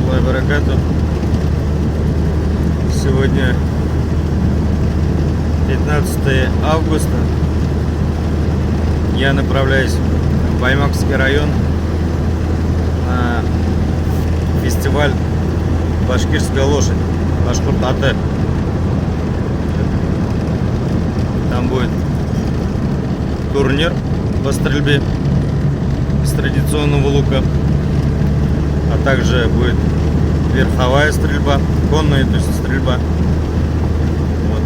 ва баракатух. Сегодня 15 августа. Я направляюсь в Баймакский район на фестиваль «Башкирская лошадь», Башкорт-Ате. Там будет турнир по стрельбе из традиционного лука, а также будет верховая стрельба, конная, то есть стрельба. Вот.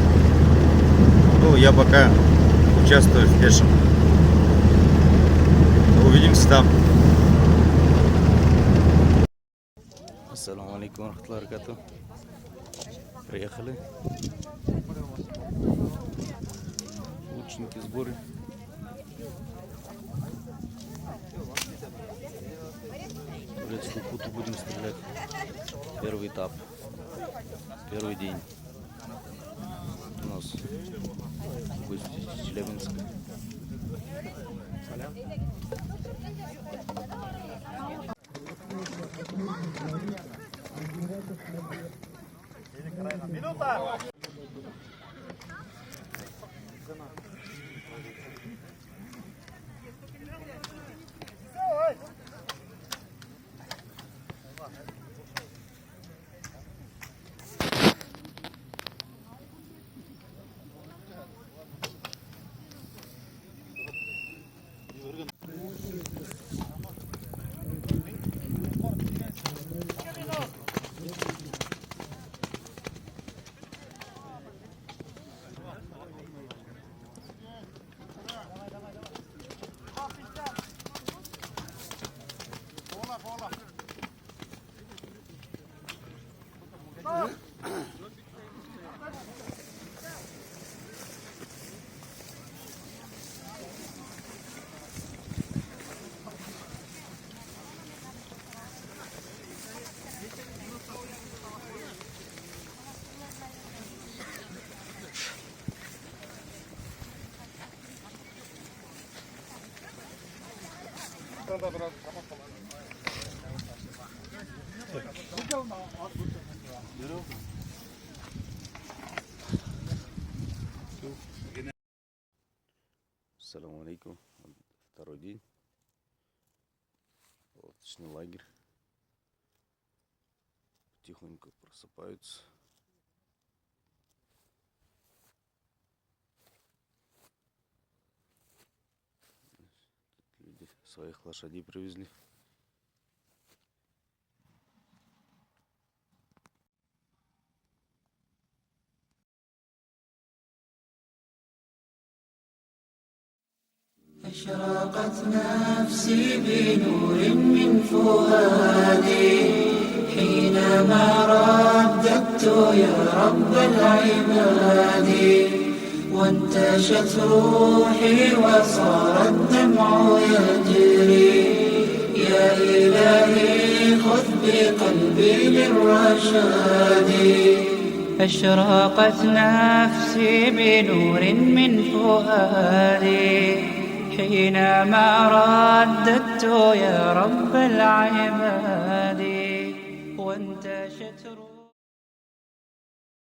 Ну, я пока участвую в пешем. Увидимся там. Ассаламу алейкум рахматуллахи ва баракатух. Приехали. Лучники, сборы. Турецкую путу будем стрелять. Первый этап. Первый день. У нас гости из Челябинска. Минута! Ассаламу алейкум. Второй день. Палаточный лагерь. Тихонько просыпаются. Люди своих лошадей привезли. أشرقت نفسي بنور من فؤادي حينما رددت يا رب العباد وانتشت روحي وصار الدمع يجري يا إلهي خذ بقلبي للرشاد أشرقت نفسي بنور من فؤادي حينما رددت يا رب العباد